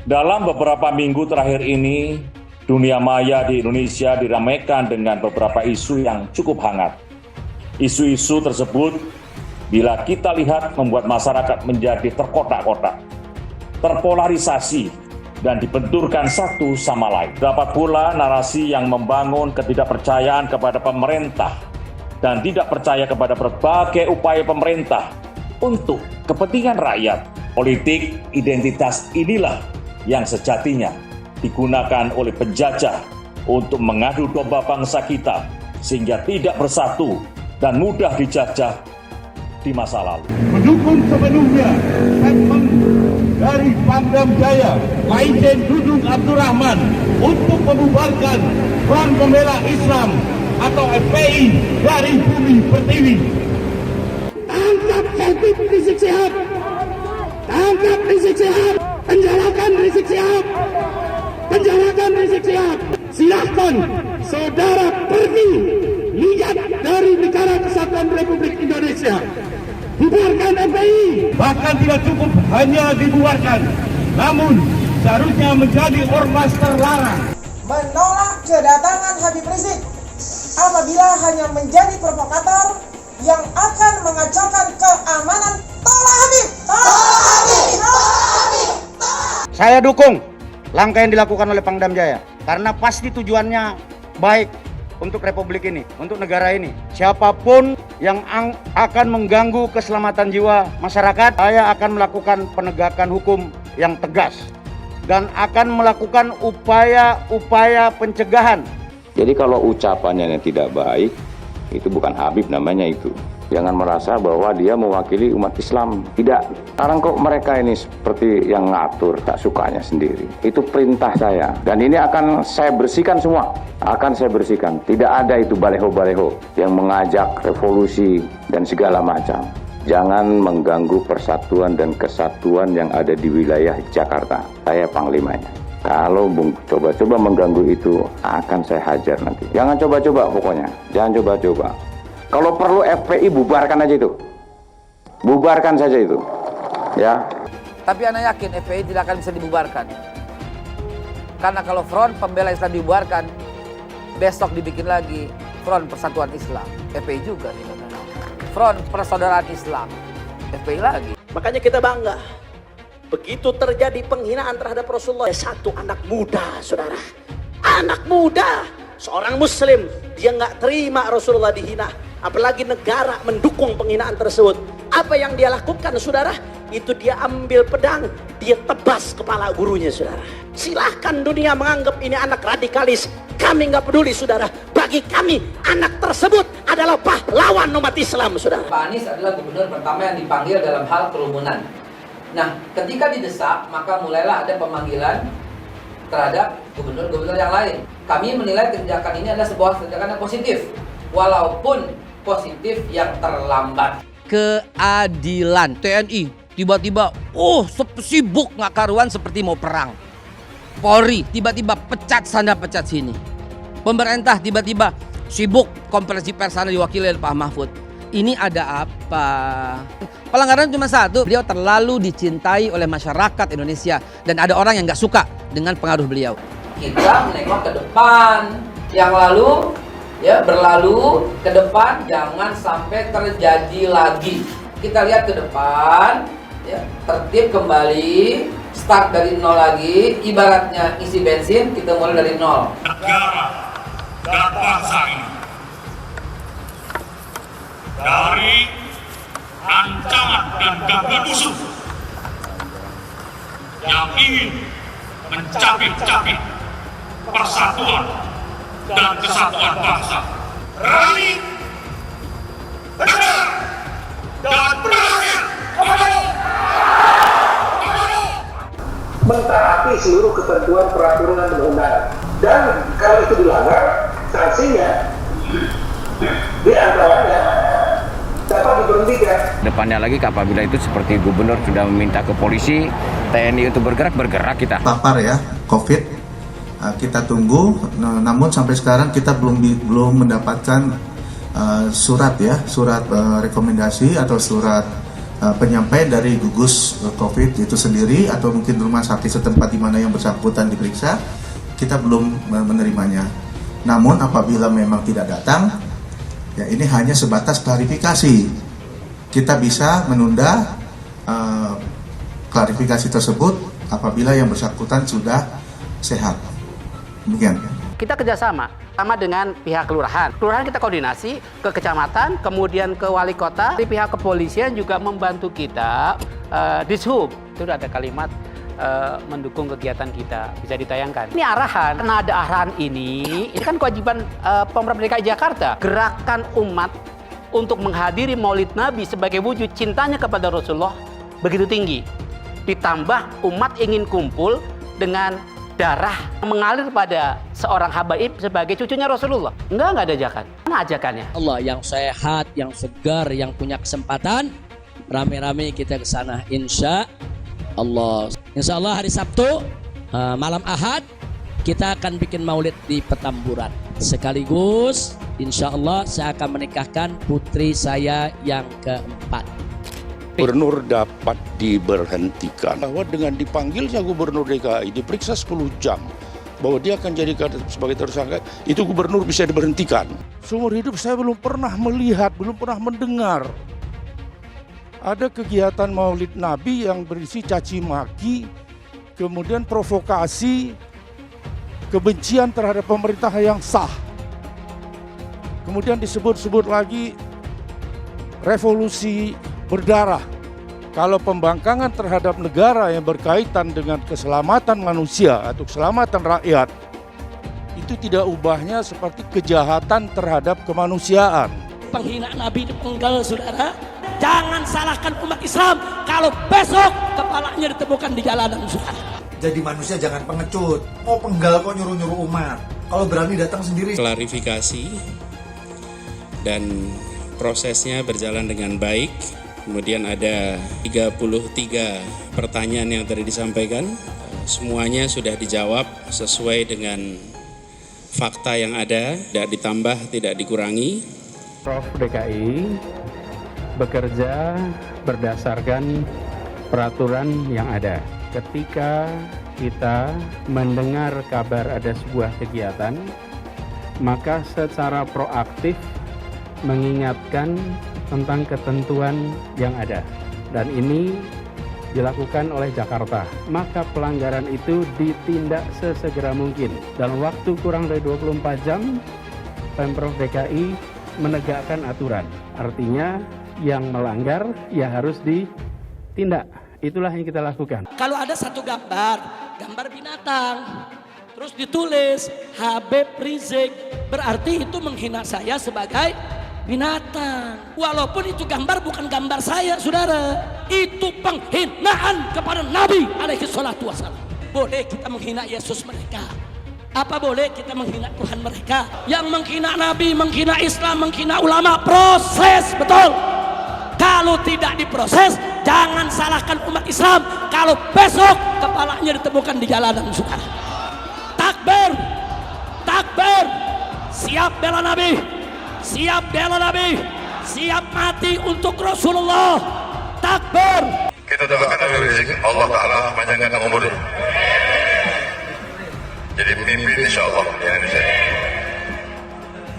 Dalam beberapa minggu terakhir ini, dunia maya di Indonesia diramaikan dengan beberapa isu yang cukup hangat. Isu-isu tersebut, bila kita lihat, membuat masyarakat menjadi terkotak-kotak, terpolarisasi, dan dibenturkan satu sama lain. Dapat pula narasi yang membangun ketidakpercayaan kepada pemerintah dan tidak percaya kepada berbagai upaya pemerintah untuk kepentingan rakyat. Politik identitas inilah yang sejatinya digunakan oleh penjajah untuk mengadu domba bangsa kita sehingga tidak bersatu dan mudah dijajah di masa lalu. Mendukung sepenuhnya statement dari Pangdam Jaya Majen Dudung Abdurrahman untuk membubarkan Front Pembela Islam atau FPI dari Bumi Pertiwi. Tangkap Habib Rizik Syihab, tangkap Rizik Syihab, penjarakan Rizik Syihab, penjarakan Rizik Syihab. Silahkan saudara pergi lihat dari Negara Kesatuan Republik Indonesia. Bubarkan FPI. Bahkan tidak cukup hanya dibubarkan, namun seharusnya menjadi ormas terlarang. Menolak kedatangan Habib Rizik apabila hanya menjadi provokator yang akan mengacaukan keamanan. Tolak Habib! Tolak Habib! Tolak Habib! Saya dukung langkah yang dilakukan oleh Pangdam Jaya karena pasti tujuannya baik untuk Republik ini, untuk negara ini. Siapapun yang akan mengganggu keselamatan jiwa masyarakat, saya akan melakukan penegakan hukum yang tegas dan akan melakukan upaya-upaya pencegahan. Jadi kalau ucapannya yang tidak baik, itu bukan Habib namanya itu. Jangan merasa bahwa dia mewakili umat Islam. Tidak. Sekarang kok mereka ini seperti yang ngatur, tak sukanya sendiri. Itu perintah saya. Dan ini akan saya bersihkan semua. Akan saya bersihkan. Tidak ada itu baleho-baleho yang mengajak revolusi dan segala macam. Jangan mengganggu persatuan dan kesatuan yang ada di wilayah Jakarta. Saya panglimanya. Kalau coba-coba mengganggu itu, akan saya hajar nanti. Jangan coba-coba pokoknya. Jangan coba-coba. Kalau perlu FPI bubarkan aja itu. Bubarkan saja itu. Ya. Tapi Anda yakin FPI tidak akan bisa dibubarkan? Karena kalau Front Pembela Islam dibubarkan, besok dibikin lagi Front Persatuan Islam. FPI juga. Front Persaudaraan Islam. FPI lagi. Makanya kita bangga. Begitu terjadi penghinaan terhadap Rasulullah, satu anak muda, saudara. Anak muda. Seorang muslim, dia nggak terima Rasulullah dihina. Apalagi negara mendukung penghinaan tersebut. Apa yang dia lakukan, saudara? Itu dia ambil pedang, dia tebas kepala gurunya, saudara. Silahkan dunia menganggap ini anak radikalis. Kami nggak peduli, saudara. Bagi kami, anak tersebut adalah pahlawan umat Islam, saudara. Pak Anies adalah gubernur pertama yang dipanggil dalam hal kerumunan. Nah, ketika didesak, maka mulailah ada pemanggilan terhadap gubernur-gubernur yang lain. Kami menilai kebijakan ini adalah sebuah kebijakan yang positif, walaupun positif yang terlambat. Keadilan TNI tiba-tiba sibuk nggak karuan seperti mau perang. Polri tiba-tiba pecat sana pecat sini. Pemerintah tiba-tiba sibuk konferensi pers sana diwakili oleh Pak Mahfud. Ini ada apa? Pelanggaran cuma satu, beliau terlalu dicintai oleh masyarakat Indonesia dan ada orang yang nggak suka dengan pengaruh beliau. Kita menengok ke depan, yang lalu ya berlalu, ke depan jangan sampai terjadi lagi. Kita lihat ke depan, ya, tertib kembali, start dari nol lagi. Ibaratnya isi bensin, kita mulai dari nol. Negara dan bangsa ini dari ancaman dan gangguan musuh yang ingin mencapik-capik persatuan dan kesatuan bangsa. Berani, benar, dan berakhir. Mentaati seluruh ketentuan peraturan dan undang-undang. Dan kalau itu dilanggar, sanksinya di antaranya dapat diberhentikan. Depannya lagi apabila itu seperti gubernur sudah meminta ke polisi, TNI untuk bergerak kita. Papar ya, COVID. Kita tunggu, namun sampai sekarang kita belum mendapatkan surat rekomendasi atau surat penyampaian dari gugus COVID itu sendiri atau mungkin rumah sakit setempat di mana yang bersangkutan diperiksa, kita belum menerimanya. Namun apabila memang tidak datang, ya ini hanya sebatas klarifikasi. Kita bisa menunda klarifikasi tersebut apabila yang bersangkutan sudah sehat. Demikian. Kita kerjasama sama dengan pihak kelurahan. Kelurahan kita koordinasi ke kecamatan, kemudian ke wali kota. Di pihak kepolisian juga membantu kita. Dishub itu ada kalimat mendukung kegiatan kita, bisa ditayangkan. Ini arahan, karena ada arahan ini kan kewajiban Pemprov DKI Jakarta. Gerakan umat untuk menghadiri Maulid Nabi sebagai wujud cintanya kepada Rasulullah begitu tinggi. Ditambah umat ingin kumpul dengan darah mengalir pada seorang habaib sebagai cucunya Rasulullah. Enggak ada ajakan. Mana ajakannya? Allah yang sehat, yang segar, yang punya kesempatan, rame-rame kita ke sana insya Allah. Insya Allah hari Sabtu malam Ahad kita akan bikin maulid di Petamburan. Sekaligus insya Allah saya akan menikahkan putri saya yang keempat. Gubernur dapat diberhentikan bahwa dengan dipanggilnya Gubernur DKI diperiksa 10 jam bahwa dia akan jadi sebagai tersangka, itu gubernur bisa diberhentikan. Seumur hidup saya belum pernah melihat, belum pernah mendengar ada kegiatan Maulid Nabi yang berisi caci maki, kemudian provokasi, kebencian terhadap pemerintah yang sah. Kemudian disebut-sebut lagi revolusi berdarah. Kalau pembangkangan terhadap negara yang berkaitan dengan keselamatan manusia atau keselamatan rakyat, itu tidak ubahnya seperti kejahatan terhadap kemanusiaan. Penghinaan Nabi dipenggal, saudara. Jangan salahkan umat Islam kalau besok kepalanya ditemukan di jalanan, saudara. Jadi manusia jangan pengecut. Mau penggal kok nyuruh-nyuruh umat. Kalau berani datang sendiri. Klarifikasi dan prosesnya berjalan dengan baik. Kemudian ada 33 pertanyaan yang tadi disampaikan. Semuanya sudah dijawab sesuai dengan fakta yang ada, tidak ditambah, tidak dikurangi. Prof DKI bekerja berdasarkan peraturan yang ada. Ketika kita mendengar kabar ada sebuah kegiatan, maka secara proaktif mengingatkan tentang ketentuan yang ada, dan ini dilakukan oleh Jakarta. Maka pelanggaran itu ditindak sesegera mungkin. Dalam waktu kurang dari 24 jam, Pemprov DKI menegakkan aturan. Artinya yang melanggar ya harus ditindak. Itulah yang kita lakukan. Kalau ada satu gambar binatang, terus ditulis Habib Rizik, berarti itu menghina saya sebagai binatang. Walaupun itu gambar bukan gambar saya, saudara. Itu penghinaan kepada Nabi alaihi salatu wassalam. Boleh kita menghina Yesus mereka. Apa boleh kita menghina Tuhan mereka? Yang menghina Nabi, menghina Islam, menghina ulama, proses, betul. Kalau tidak diproses, jangan salahkan umat Islam kalau besok kepalanya ditemukan di jalanan, saudara. Takbir, takbir, siap bela Nabi, siap bela Nabi, siap mati untuk Rasulullah. Takbir. Kita doakan Allah Ta'ala panjangkan umur, jadi pemimpin insya Allah di Indonesia.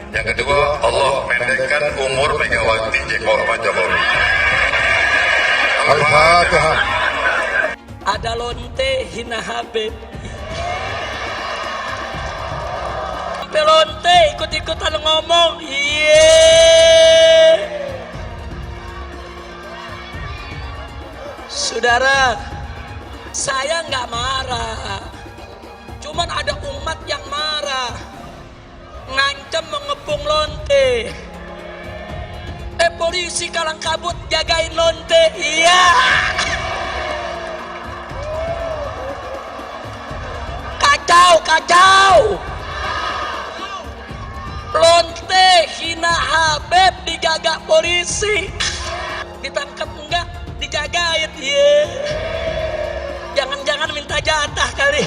Yang kedua, Allah pendekkan umur Megawati Pak Jokowi. Al-Fatihah. Ada lonte hina Habib. Lonte ikut-ikutan ngomong, saudara, saya nggak marah, cuman ada umat yang marah, ngancam mengepung lonte. Polisi kalang kabut jagain lonte, iya. Kacau. Lonte hina Habib dijaga polisi, ditangkap enggak, dijagain, jangan-jangan minta jatah kali.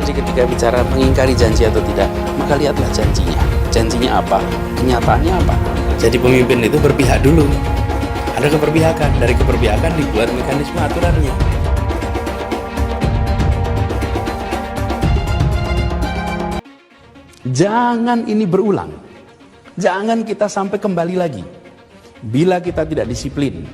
Jadi ketika bicara mengingkari janji atau tidak, maka lihatlah janjinya. Janjinya apa? Kenyataannya apa? Jadi pemimpin itu berpihak dulu. Ada keberpihakan, dari keberpihakan dibuat mekanisme aturannya. Jangan ini berulang. Jangan kita sampai kembali lagi. Bila kita tidak disiplin,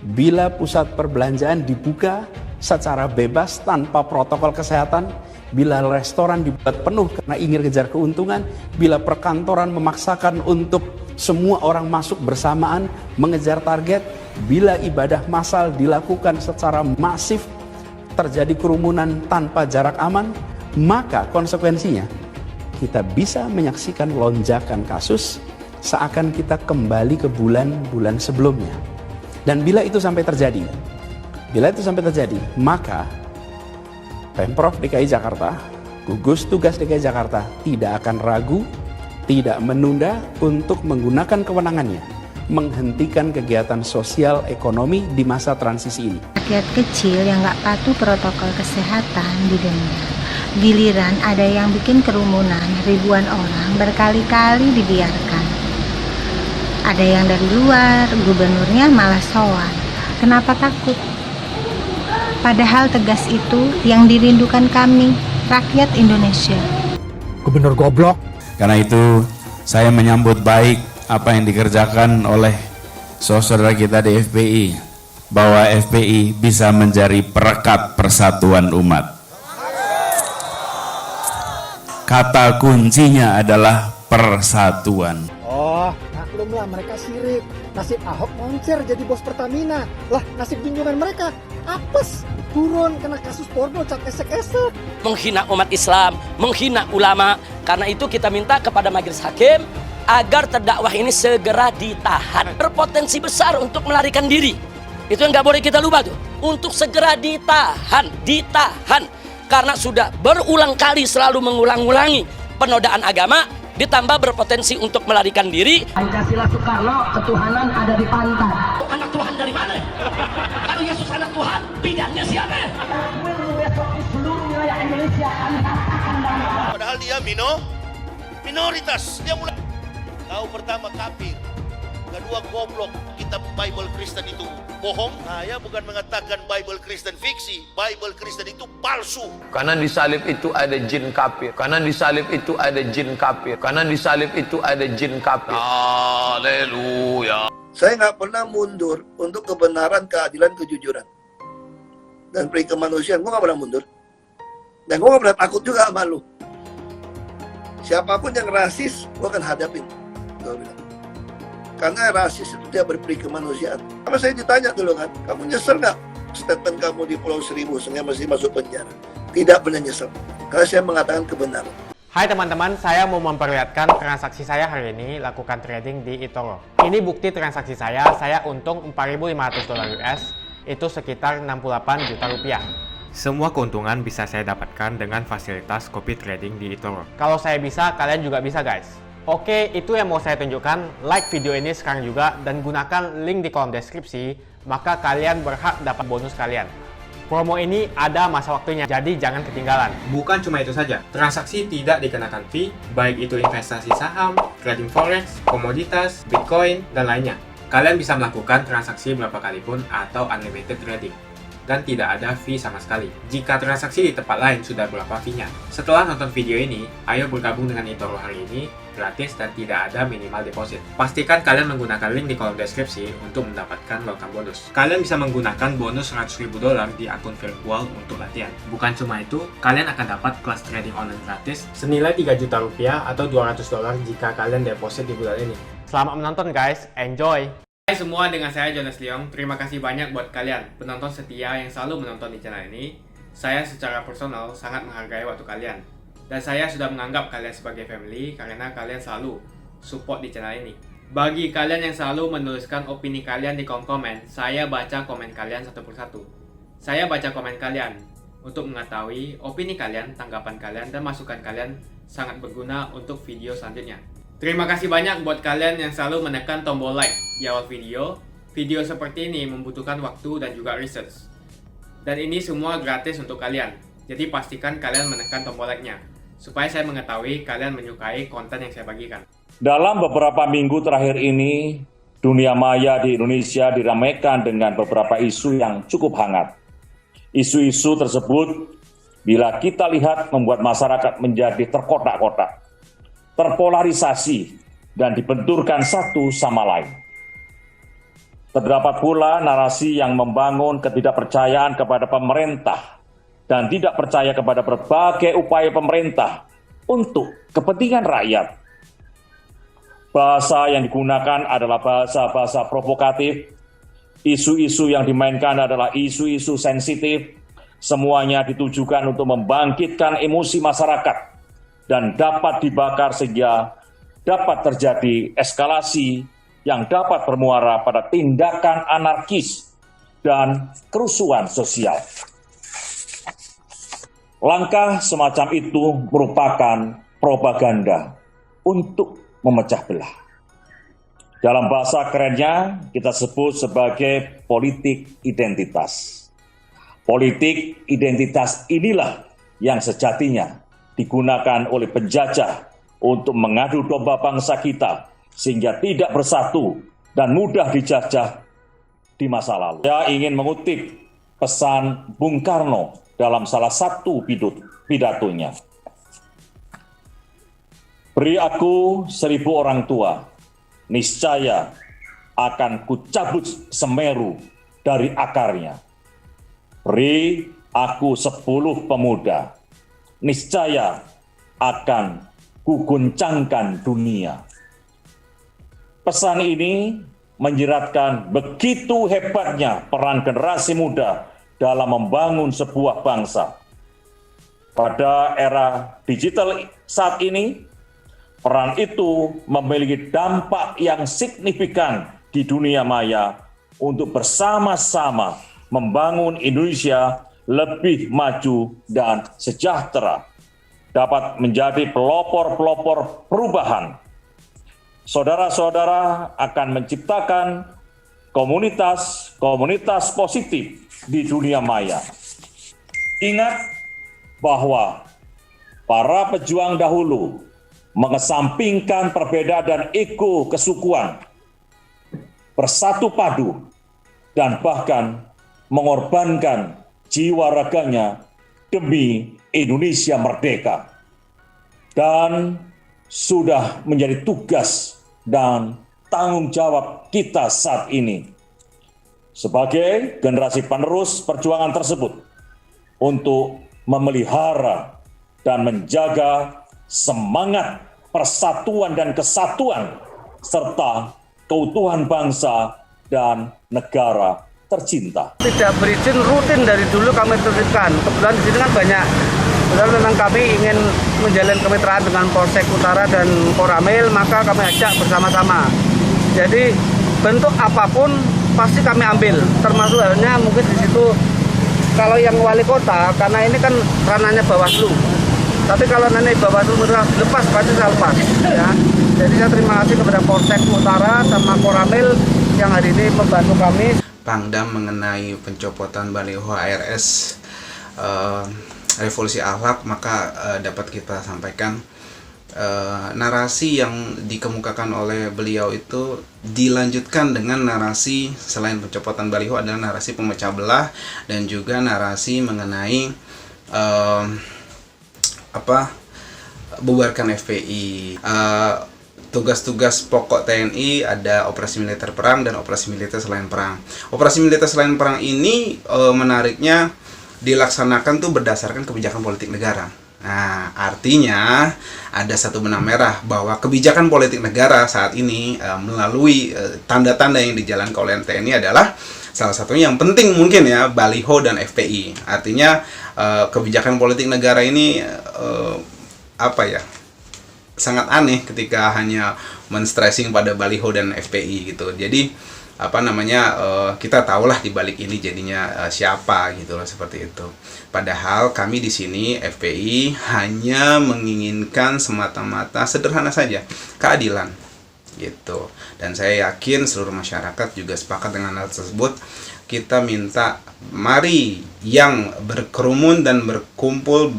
bila pusat perbelanjaan dibuka secara bebas tanpa protokol kesehatan, bila restoran dibuat penuh karena ingin kejar keuntungan, bila perkantoran memaksakan untuk semua orang masuk bersamaan mengejar target, bila ibadah massal dilakukan secara masif, terjadi kerumunan tanpa jarak aman, maka konsekuensinya kita bisa menyaksikan lonjakan kasus seakan kita kembali ke bulan-bulan sebelumnya. Dan bila itu sampai terjadi, maka Pemprov DKI Jakarta, gugus tugas DKI Jakarta tidak akan ragu, tidak menunda untuk menggunakan kewenangannya menghentikan kegiatan sosial ekonomi di masa transisi ini. Rakyat kecil yang nggak patuh protokol kesehatan didenda. Giliran ada yang bikin kerumunan, ribuan orang berkali-kali dibiarkan. Ada yang dari luar, gubernurnya malah sowan. Kenapa takut? Padahal tegas itu yang dirindukan kami, rakyat Indonesia. Gubernur goblok. Karena itu saya menyambut baik apa yang dikerjakan oleh saudara kita di FPI, bahwa FPI bisa menjadi perekat persatuan umat. Kata kuncinya adalah persatuan. Oh, maklumlah mereka sirik. Nasib Ahok moncer jadi bos Pertamina. Lah, nasib junjungan mereka apes, turun kena kasus porno cak esek-esek. Menghina umat Islam, menghina ulama. Karena itu kita minta kepada majelis hakim agar terdakwah ini segera ditahan. Berpotensi besar untuk melarikan diri. Itu yang nggak boleh kita lupa tuh. Untuk segera ditahan. Karena sudah berulang kali selalu mengulang-ulangi penodaan agama, ditambah berpotensi untuk melarikan diri. Pancasila Soekarno, ketuhanan ada di pantai. Anak Tuhan dari mana? Kalau Yesus anak Tuhan, bidangnya siapa? Besok di seluruh wilayah Indonesia kami katakan padahal dia minoritas. Dia mulai tahu pertama kafir, kedua goblok. Kitab Bible Kristen itu bohong. Saya bukan mengatakan Bible Kristen fiksi, Bible Kristen itu palsu. Karena di salib itu ada jin kafir. Karena di salib itu ada jin kafir. Karena di salib itu ada jin kafir. Haleluya. Saya nggak pernah mundur untuk kebenaran, keadilan, kejujuran dan peri kemanusiaan. Gue nggak pernah mundur. Dan gue nggak pernah takut juga sama lu. Siapapun yang rasis, gue akan hadapin. Gue bilang. Karena rasis itu dia berperi kemanusiaan. Apa saya ditanya dulu kan, kamu nyesel nggak statement kamu di Pulau Seribu sehingga mesti masuk penjara? Tidak pernah nyesel. Karena saya mengatakan kebenaran. Hai teman-teman, saya mau memperlihatkan transaksi saya hari ini lakukan trading di eToro. Ini bukti transaksi saya untung $4.500 US, itu sekitar 68 juta rupiah. Semua keuntungan bisa saya dapatkan dengan fasilitas copy trading di eToro. Kalau saya bisa, kalian juga bisa guys. Oke, itu yang mau saya tunjukkan. Like video ini sekarang juga dan gunakan link di kolom deskripsi, maka kalian berhak dapat bonus kalian. Promo ini ada masa waktunya, jadi jangan ketinggalan. Bukan cuma itu saja, transaksi tidak dikenakan fee, baik itu investasi saham, trading forex, komoditas, bitcoin, dan lainnya. Kalian bisa melakukan transaksi berapa kali pun atau unlimited trading. Dan tidak ada fee sama sekali. Jika transaksi di tempat lain sudah berapa fee-nya. Setelah nonton video ini, ayo bergabung dengan eToro hari ini, gratis dan tidak ada minimal deposit. Pastikan kalian menggunakan link di kolom deskripsi untuk mendapatkan welcome bonus. Kalian bisa menggunakan bonus $100.000 di akun virtual untuk latihan. Bukan cuma itu, kalian akan dapat kelas trading online gratis senilai 3 juta rupiah atau $200 jika kalian deposit di bulan ini. Selamat menonton guys, enjoy! Hai semua, dengan saya Jonas Leong. Terima kasih banyak buat kalian penonton setia yang selalu menonton di channel ini. Saya secara personal sangat menghargai waktu kalian. Dan saya sudah menganggap kalian sebagai family karena kalian selalu support di channel ini. Bagi kalian yang selalu menuliskan opini kalian di kolom komen, saya baca komen kalian satu persatu. Saya baca komen kalian untuk mengetahui opini kalian, tanggapan kalian, dan masukan kalian sangat berguna untuk video selanjutnya. Terima kasih banyak buat kalian yang selalu menekan tombol like di awal video. Video seperti ini membutuhkan waktu dan juga research. Dan ini semua gratis untuk kalian. Jadi pastikan kalian menekan tombol like-nya, supaya saya mengetahui kalian menyukai konten yang saya bagikan. Dalam beberapa minggu terakhir ini, dunia maya di Indonesia diramaikan dengan beberapa isu yang cukup hangat. Isu-isu tersebut, bila kita lihat, membuat masyarakat menjadi terkotak-kotak, terpolarisasi, dan dibenturkan satu sama lain. Terdapat pula narasi yang membangun ketidakpercayaan kepada pemerintah dan tidak percaya kepada berbagai upaya pemerintah untuk kepentingan rakyat. Bahasa yang digunakan adalah bahasa-bahasa provokatif, isu-isu yang dimainkan adalah isu-isu sensitif, semuanya ditujukan untuk membangkitkan emosi masyarakat dan dapat dibakar sehingga dapat terjadi eskalasi yang dapat bermuara pada tindakan anarkis dan kerusuhan sosial. Langkah semacam itu merupakan propaganda untuk memecah belah. Dalam bahasa kerennya kita sebut sebagai politik identitas. Politik identitas inilah yang sejatinya digunakan oleh penjajah untuk mengadu domba bangsa kita sehingga tidak bersatu dan mudah dijajah di masa lalu. Saya ingin mengutip pesan Bung Karno dalam salah satu pidatonya. Beri aku 1000 orang tua, niscaya akan kucabut Semeru dari akarnya. Beri aku 10 pemuda, niscaya akan kuguncangkan dunia. Pesan ini menyiratkan begitu hebatnya peran generasi muda dalam membangun sebuah bangsa. Pada era digital saat ini, peran itu memiliki dampak yang signifikan di dunia maya untuk bersama-sama membangun Indonesia lebih maju dan sejahtera, dapat menjadi pelopor-pelopor perubahan. Saudara-saudara akan menciptakan komunitas positif di dunia maya. Ingat bahwa para pejuang dahulu mengesampingkan perbedaan dan ego kesukuan, bersatu padu, dan bahkan mengorbankan jiwa raganya demi Indonesia merdeka. Dan sudah menjadi tugas dan tanggung jawab kita saat ini sebagai generasi penerus perjuangan tersebut untuk memelihara dan menjaga semangat persatuan dan kesatuan serta keutuhan bangsa dan negara tercinta. Tidak berizin rutin dari dulu kami tertibkan. Kebetulan di sini kan banyak. Kebetulan memang kami ingin menjalin kemitraan dengan Polsek Utara dan Koramil, maka kami ajak bersama-sama. Jadi bentuk apapun pasti kami ambil, termasuk halnya mungkin di situ kalau yang wali kota, karena ini kan ranahnya Bawaslu. Tapi kalau nanti Bawaslu lepas, pasti saya lepas. Ya. Jadi saya terima kasih kepada Polsek Utara sama Koramil yang hari ini membantu kami. Pangdam mengenai pencopotan baliho ARS Revolusi Akhlak, maka dapat kita sampaikan narasi yang dikemukakan oleh beliau itu dilanjutkan dengan narasi selain pencopotan baliho adalah narasi pemecah belah dan juga narasi mengenai bubarkan FPI. Tugas-tugas pokok TNI ada operasi militer perang dan operasi militer selain perang. Operasi militer selain perang ini menariknya dilaksanakan tuh berdasarkan kebijakan politik negara. Nah, artinya ada satu benang merah bahwa kebijakan politik negara saat ini melalui tanda-tanda yang dijalankan oleh TNI adalah salah satunya yang penting mungkin ya, baliho dan FPI. Artinya kebijakan politik negara ini sangat aneh ketika hanya men-stressing pada baliho dan FPI gitu. Jadi kita tahulah di balik ini jadinya siapa gitu loh, seperti itu. Padahal kami di sini FPI hanya menginginkan semata-mata sederhana saja, keadilan gitu. Dan saya yakin seluruh masyarakat juga sepakat dengan hal tersebut. kita minta mari yang berkerumun dan berkumpul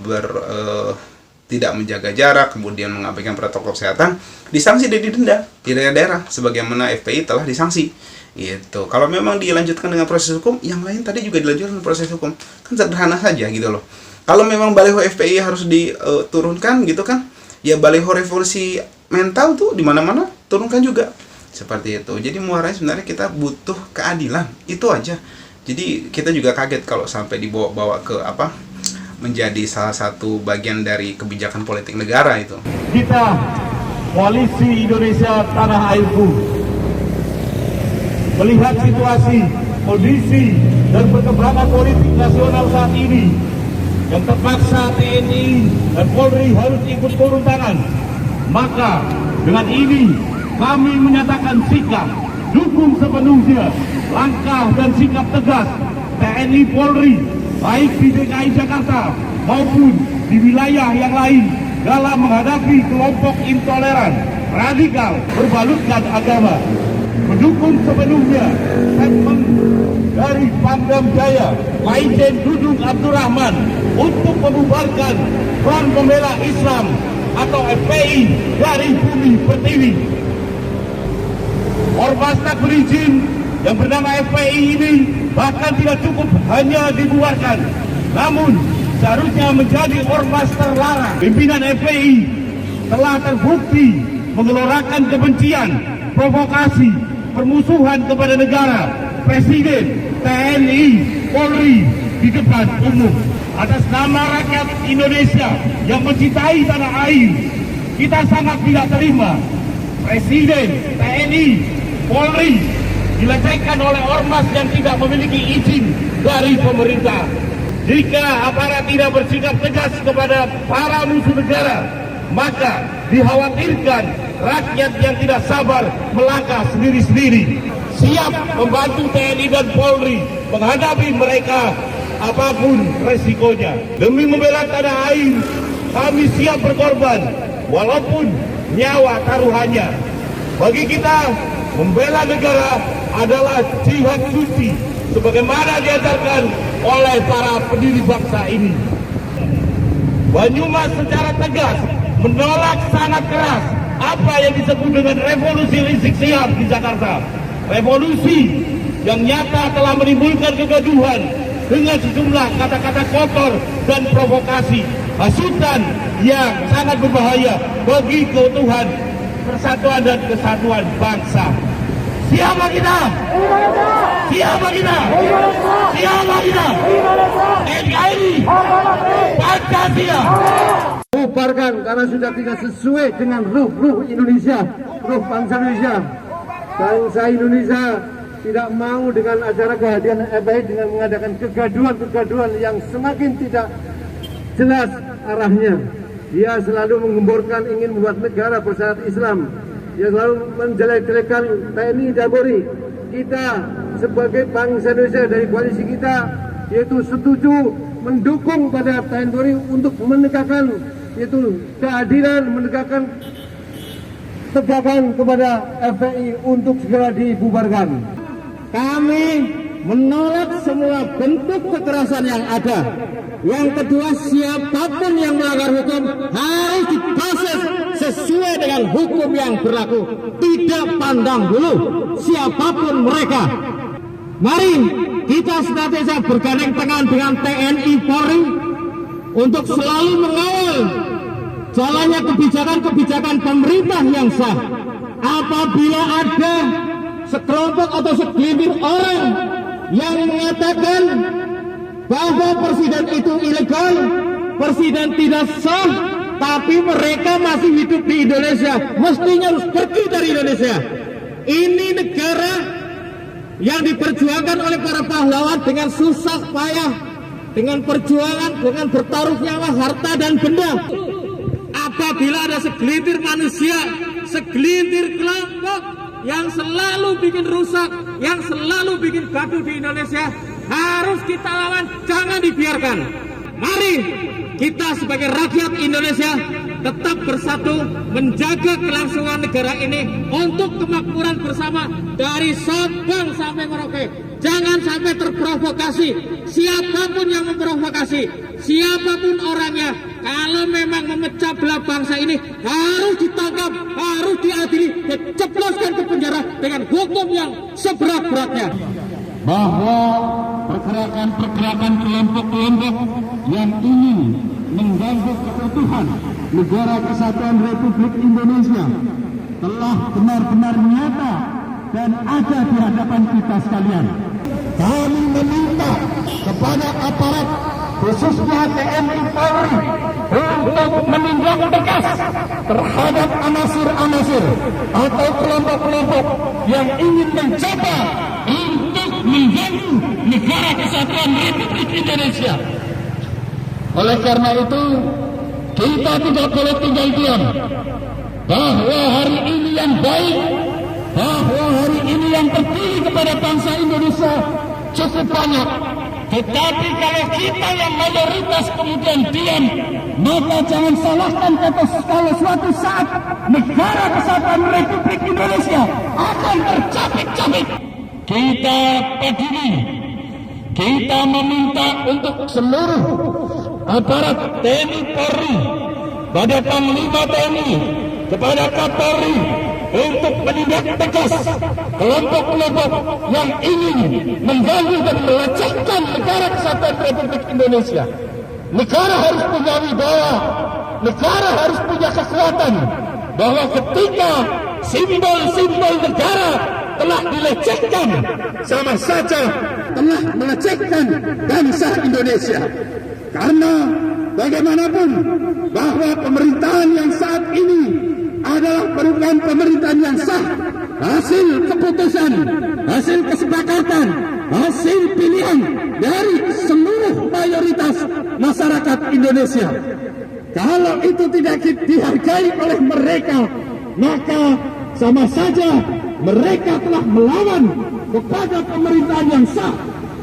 tidak menjaga jarak, kemudian mengabaikan protokol kesehatan, disanksi dan didenda di daerah-daerah sebagaimana FPI telah disanksi. Gitu. Kalau memang dilanjutkan dengan proses hukum, yang lain tadi juga dilanjutkan dengan proses hukum. Kan sederhana saja gitu loh. Kalau memang baliho FPI harus diturunkan gitu kan, ya baliho revolusi mental tuh di mana-mana turunkan juga. Seperti itu. Jadi muaranya sebenarnya kita butuh keadilan. Itu aja. Jadi kita juga kaget kalau sampai dibawa-bawa ke menjadi salah satu bagian dari kebijakan politik negara itu. Kita Koalisi Indonesia Tanah Airku melihat situasi, kondisi dan perkembangan politik nasional saat ini yang terpaksa TNI dan Polri harus ikut turun tangan. Maka dengan ini kami menyatakan sikap dukung sepenuhnya langkah dan sikap tegas TNI Polri baik di DKI Jakarta maupun di wilayah yang lain dalam menghadapi kelompok intoleran, radikal, berbalutkan agama. Mendukung sepenuhnya statement dari Pangdam Jaya Majen Dudung Abdurrahman untuk membubarkan Front Pembela Islam atau FPI dari Bumi Pertiwi. Ormas tak berizin yang bernama FPI ini bahkan tidak cukup hanya dibubarkan, namun seharusnya menjadi ormas terlarang. Pimpinan FPI telah terbukti menggelorakan kebencian, provokasi, permusuhan kepada negara, presiden, TNI, Polri di depan umum. Atas nama rakyat Indonesia yang mencintai tanah air, kita sangat tidak terima presiden, TNI, Polri dilecehkan oleh ormas yang tidak memiliki izin dari pemerintah. Jika aparat tidak bersikap tegas kepada para musuh negara, maka dikhawatirkan rakyat yang tidak sabar melangkah sendiri-sendiri, siap membantu TNI dan Polri menghadapi mereka apapun resikonya. Demi membela tanah air, kami siap berkorban walaupun nyawa taruhannya. Bagi kita, membela negara adalah jihad suci sebagaimana diajarkan oleh para pendiri bangsa ini. Banyumas secara tegas menolak sangat keras apa yang disebut dengan revolusi Rizik Syihab di Jakarta. Revolusi yang nyata telah menimbulkan kegaduhan dengan sejumlah kata-kata kotor dan provokasi, hasutan yang sangat berbahaya bagi keutuhan, persatuan dan kesatuan bangsa. Siapa kita? Siapa kita? Siapa kita? NKRI Pancasila. Bubarkan karena sudah tidak sesuai dengan ruh Indonesia, ruh bangsa Indonesia. Bangsa Indonesia tidak mau dengan acara kehadiran FPI dengan mengadakan kegaduhan yang semakin tidak jelas arahnya. Dia selalu menggemborkan ingin membuat negara bersyarat Islam. Dia selalu menjelek-jelekan TNI dan Polri. Kita sebagai bangsa Indonesia dari koalisi kita yaitu setuju mendukung pada TNI Polri untuk menegakkan yaitu keadilan, menegakkan tegakan kepada FPI untuk segera dibubarkan. Kami menolak semua bentuk kekerasan yang ada. Yang kedua, siapapun yang melanggar hukum harus diproses sesuai dengan hukum yang berlaku. Tidak pandang bulu siapapun mereka. Mari kita senantiasa bergandeng tangan dengan TNI Polri untuk selalu mengawal jalannya kebijakan-kebijakan pemerintah yang sah. Apabila ada sekelompok atau segelintir orang yang mengatakan bahwa presiden itu ilegal, presiden tidak sah, tapi mereka masih hidup di Indonesia, mestinya harus pergi dari Indonesia. Ini negara yang diperjuangkan oleh para pahlawan dengan susah payah, dengan perjuangan, dengan bertaruh nyawa, harta dan benda. Apabila ada segelintir manusia, segelintir kelompok yang selalu bikin rusak, yang selalu bikin gaduh di Indonesia, harus kita lawan, jangan dibiarkan. Mari kita sebagai rakyat Indonesia tetap bersatu menjaga kelangsungan negara ini untuk kemakmuran bersama dari Sabang sampai Merauke. Jangan sampai terprovokasi. Siapapun yang memprovokasi, siapapun orangnya, kalau memang memecah belah bangsa ini harus ditangkap, harus diadili, dijebloskan ke penjara dengan hukum yang seberat-beratnya. Bahwa pergerakan-pergerakan kelompok-kelompok yang ingin mengganggu keutuhan Negara Kesatuan Republik Indonesia telah benar-benar nyata dan ada di hadapan kita sekalian. Kami meminta kepada aparat khususnya TNI Polri untuk menindak tegas terhadap anasir-anasir atau kelompok-kelompok yang ingin mencoba untuk mengganggu Negara Kesatuan Republik Indonesia. Oleh karena itu, kita tidak boleh tinggal diam bahwa hari ini yang baik, bahwa hari ini yang terpilih kepada bangsa Indonesia cukup banyak. Tetapi kalau kita yang mayoritas kemudian diam, maka jangan salahkan kalau suatu saat Negara Kesatuan Republik Indonesia akan tercabik-cabik. Kita peduli, kita meminta untuk seluruh aparat TNI Polri, pada Panglima TNI, kepada Kapolri, untuk menindak tegas kelompok-kelompok yang ingin mengganggu dan melecehkan Negara Kesatuan Republik Indonesia. Negara harus punya wibawa, negara harus punya kekuatan, bahwa ketika simbol-simbol negara telah dilecehkan, sama saja telah melecehkan bangsa Indonesia. Karena bagaimanapun bahwa pemerintahan yang saat ini adalah merupakan pemerintahan yang sah, hasil keputusan, hasil kesepakatan, hasil pilihan dari seluruh mayoritas masyarakat Indonesia. Kalau itu tidak dihargai oleh mereka, maka sama saja mereka telah melawan kepada pemerintahan yang sah.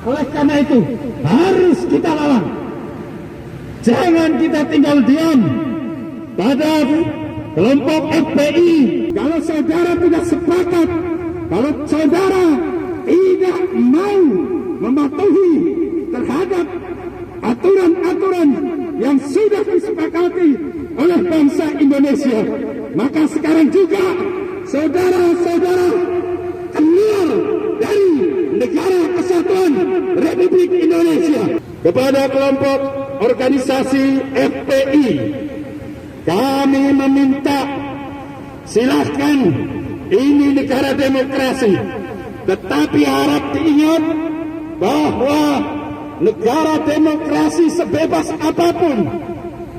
Oleh karena itu harus kita lawan. Jangan kita tinggal diam pada kelompok FPI. Kalau saudara tidak sepakat, kalau saudara tidak mau mematuhi terhadap aturan-aturan yang sudah disepakati oleh bangsa Indonesia, maka sekarang juga saudara-saudara keluar dari Negara Kesatuan Republik Indonesia. Kepada kelompok organisasi FPI, kami meminta, silahkan, ini negara demokrasi, tetapi harap diingat bahwa negara demokrasi sebebas apapun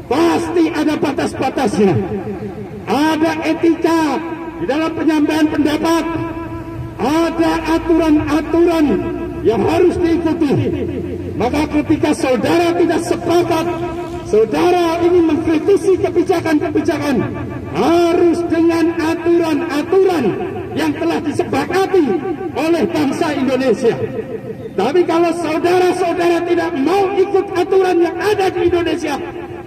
pasti ada batas-batasnya. Ada etika di dalam penyampaian pendapat, ada aturan-aturan yang harus diikuti. Maka ketika saudara tidak sepakat, saudara ingin mengkritisi kebijakan-kebijakan, harus dengan aturan-aturan yang telah disepakati oleh bangsa Indonesia. Tapi kalau saudara-saudara tidak mau ikut aturan yang ada di Indonesia,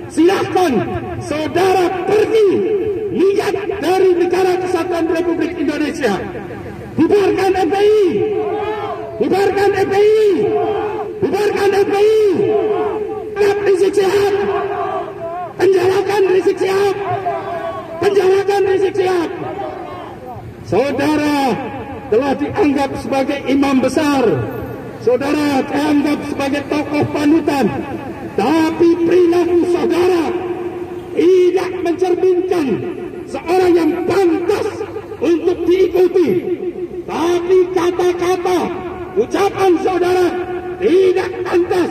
silahkan saudara pergi, lihat dari Negara Kesatuan Republik Indonesia. Bubarkan FPI, bubarkan FPI, bubarkan FPI. Rizik Syihab, penjarakan Rizik Syihab, penjarakan Rizik Syihab. Saudara telah dianggap sebagai imam besar, saudara dianggap sebagai tokoh panutan, tapi perilaku saudara tidak mencerminkan seorang yang pantas untuk diikuti. Tapi kata-kata, ucapan saudara tidak pantas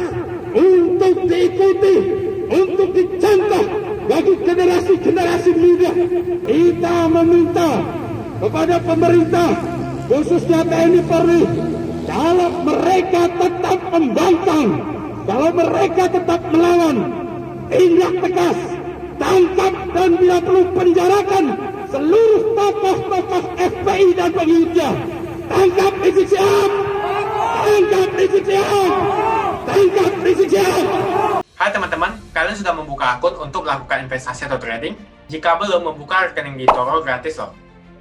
untuk diikuti, untuk dicontoh bagi generasi-generasi muda. Kita meminta kepada pemerintah, khususnya TNI Polri, kalau mereka tetap membangkang, kalau mereka tetap melawan, tindak tegas, tangkap dan bila perlu penjarakan seluruh tokoh-tokoh FPI dan pengikutnya. Tangkap Rizik Syihab, tangkap Rizik Syihab, tangkap Rizik Syihab. Hai teman-teman, kalian sudah membuka akun untuk melakukan investasi atau trading? Jika belum, membuka rekening di eToro gratis loh.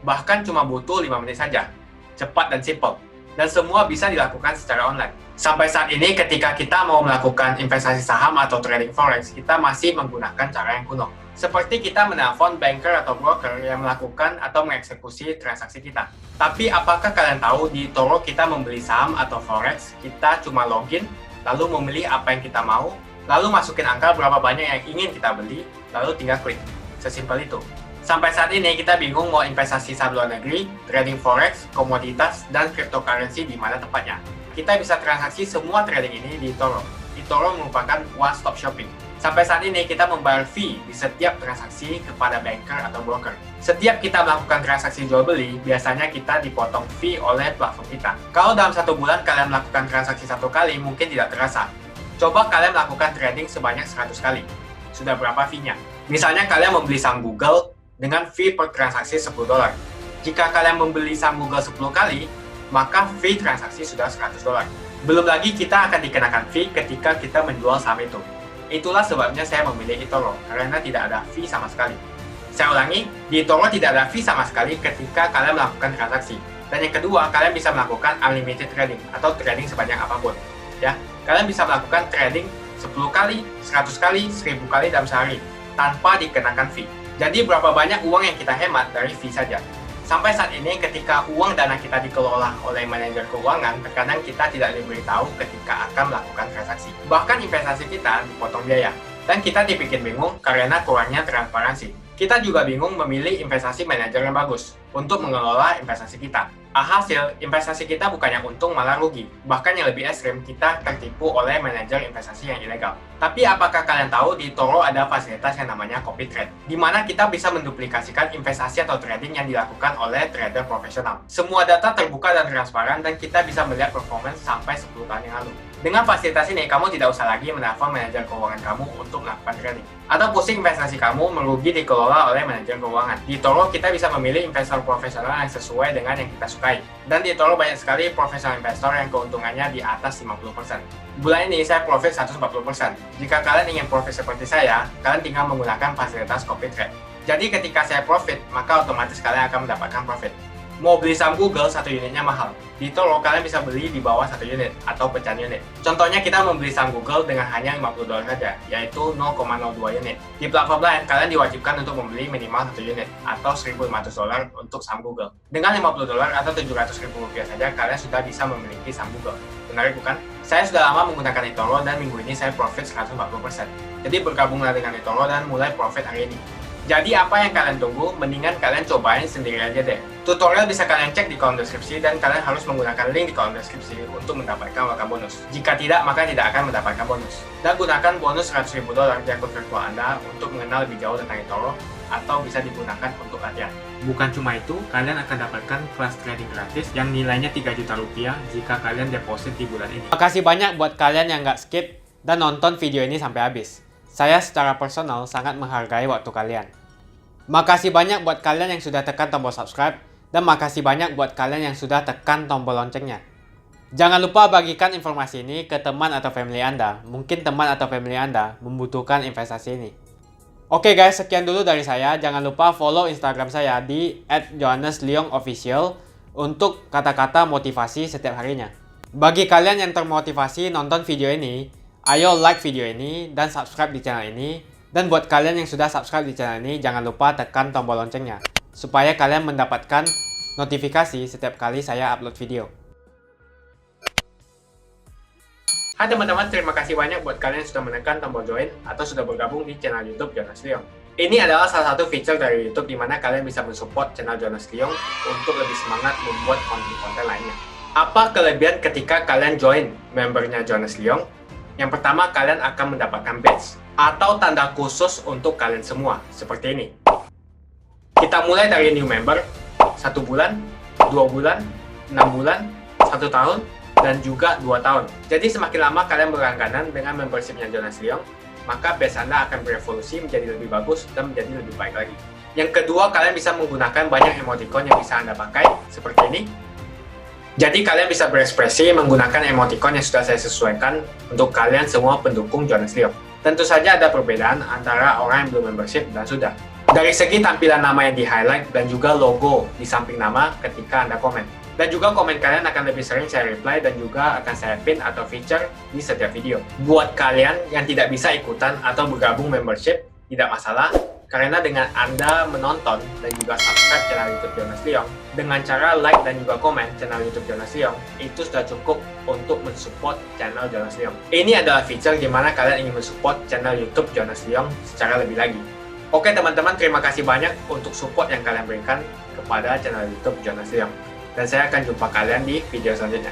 Bahkan cuma butuh 5 menit saja. Cepat dan simple. dan semua bisa dilakukan secara online. Sampai saat ini ketika kita mau melakukan investasi saham atau trading forex, kita masih menggunakan cara yang kuno. Seperti kita menelpon banker atau broker yang melakukan atau mengeksekusi transaksi kita. Tapi apakah kalian tahu di eToro kita membeli saham atau forex, kita cuma login, lalu memilih apa yang kita mau, lalu masukin angka berapa banyak yang ingin kita beli, lalu tinggal klik. Sesimpel itu. Sampai saat ini kita bingung mau investasi saham luar negeri, trading forex, komoditas, dan cryptocurrency di mana tepatnya. Kita bisa transaksi semua trading ini di eToro. eToro merupakan one-stop shopping. Sampai saat ini kita membayar fee di setiap transaksi kepada banker atau broker. Setiap kita melakukan transaksi jual beli, biasanya kita dipotong fee oleh platform kita. Kalau dalam 1 bulan kalian melakukan transaksi 1 kali, mungkin tidak terasa. Coba kalian melakukan trading sebanyak 100 kali. Sudah berapa fee-nya? Misalnya kalian membeli saham Google dengan fee per transaksi $10. Jika kalian membeli saham Google 10 kali, maka fee transaksi sudah $100. Belum lagi kita akan dikenakan fee ketika kita menjual saham itu. Itulah sebabnya saya memilih eToro, karena tidak ada fee sama sekali. Saya ulangi, di eToro tidak ada fee sama sekali ketika kalian melakukan transaksi. Dan yang kedua, kalian bisa melakukan unlimited trading atau trading sebanyak apapun. Ya, kalian bisa melakukan trading 10 kali, 100 kali, 1000 kali dalam sehari tanpa dikenakan fee. Jadi berapa banyak uang yang kita hemat dari fee saja. Sampai saat ini ketika uang dana kita dikelola oleh manajer keuangan, terkadang kita tidak diberitahu ketika akan melakukan transaksi. Bahkan investasi kita dipotong biaya. Dan kita dibikin bingung karena kurangnya transparansi. Kita juga bingung memilih investasi manajer yang bagus untuk mengelola investasi kita. Alhasil, investasi kita bukannya untung malah rugi. Bahkan yang lebih ekstrim, kita tertipu oleh manajer investasi yang ilegal. Tapi apakah kalian tahu di eToro ada fasilitas yang namanya copy trade, di mana kita bisa menduplikasikan investasi atau trading yang dilakukan oleh trader profesional. Semua data terbuka dan transparan dan kita bisa melihat performance sampai 10 tahun yang lalu. Dengan fasilitas ini, kamu tidak usah lagi menelpon manajer keuangan kamu untuk melakukan trading. Atau pusing investasi kamu merugi dikelola oleh manajer keuangan. Di eToro, kita bisa memilih investor profesional yang sesuai dengan yang kita sukai. Dan di eToro banyak sekali profesional investor yang keuntungannya di atas 50%. Bulan ini saya profit 140%. Jika kalian ingin profit seperti saya, kalian tinggal menggunakan fasilitas copy trade. Jadi ketika saya profit, maka otomatis kalian akan mendapatkan profit. Mau beli saham Google, 1 unitnya mahal. Di eToro, kalian bisa beli di bawah 1 unit atau pecahan unit. Contohnya kita membeli saham Google dengan hanya $50 saja, yaitu 0,02 unit. Di platform lain, kalian diwajibkan untuk membeli minimal 1 unit atau $1.500 untuk saham Google. Dengan $50 atau Rp700.000 saja, kalian sudah bisa memiliki saham Google. Menarik bukan? Saya sudah lama menggunakan eToro dan minggu ini saya profit 140%. Jadi bergabunglah dengan eToro dan mulai profit hari ini. Jadi apa yang kalian tunggu, mendingan kalian cobain sendiri aja deh. Tutorial bisa kalian cek di kolom deskripsi dan kalian harus menggunakan link di kolom deskripsi untuk mendapatkan welcome bonus. Jika tidak, maka tidak akan mendapatkan bonus. Dan gunakan bonus $100.000 di akun virtual Anda untuk mengenal lebih jauh tentang eToro atau bisa digunakan untuk latihan. Bukan cuma itu, kalian akan dapatkan kelas trading gratis yang nilainya Rp3 juta jika kalian deposit di bulan ini. Makasih banyak buat kalian yang nggak skip dan nonton video ini sampai habis. Saya secara personal sangat menghargai waktu kalian. Makasih banyak buat kalian yang sudah tekan tombol subscribe dan makasih banyak buat kalian yang sudah tekan tombol loncengnya. Jangan lupa bagikan informasi ini ke teman atau family Anda. Mungkin teman atau family Anda membutuhkan investasi ini. Oke guys, sekian dulu dari saya. Jangan lupa follow Instagram saya di @johannesleongofficial untuk kata-kata motivasi setiap harinya. Bagi kalian yang termotivasi nonton video ini, ayo like video ini dan subscribe di channel ini. Dan buat kalian yang sudah subscribe di channel ini, jangan lupa tekan tombol loncengnya supaya kalian mendapatkan notifikasi setiap kali saya upload video. Hai teman-teman, terima kasih banyak buat kalian yang sudah menekan tombol join atau sudah bergabung di channel YouTube Jonas Leong. Ini adalah salah satu feature dari YouTube di mana kalian bisa mensupport channel Jonas Leong untuk lebih semangat membuat konten-konten lainnya. Apa kelebihan ketika kalian join membernya Jonas Leong? Yang pertama, kalian akan mendapatkan badge atau tanda khusus untuk kalian semua, seperti ini. Kita mulai dari new member, 1 bulan, 2 bulan, 6 bulan, 1 tahun, dan juga 2 tahun. Jadi semakin lama kalian berlangganan dengan membershipnya Jonas Leong, maka badge Anda akan berevolusi menjadi lebih bagus dan menjadi lebih baik lagi. Yang kedua, kalian bisa menggunakan banyak emoticon yang bisa Anda pakai, seperti ini. Jadi kalian bisa berekspresi menggunakan emoticon yang sudah saya sesuaikan untuk kalian semua pendukung Jonas Leong. Tentu saja ada perbedaan antara orang yang belum membership dan sudah. Dari segi tampilan nama yang di-highlight dan juga logo di samping nama ketika Anda komen. Dan juga komen kalian akan lebih sering saya reply dan juga akan saya pin atau feature di setiap video. Buat kalian yang tidak bisa ikutan atau bergabung membership, tidak masalah. Karena dengan Anda menonton dan juga subscribe channel YouTube Jonas Leong, dengan cara like dan juga komen channel YouTube Jonas Leong, itu sudah cukup untuk mensupport channel Jonas Leong. Ini adalah feature di mana kalian ingin mensupport channel YouTube Jonas Leong secara lebih lagi. Oke teman-teman, terima kasih banyak untuk support yang kalian berikan kepada channel YouTube Jonas Leong. Dan saya akan jumpa kalian di video selanjutnya.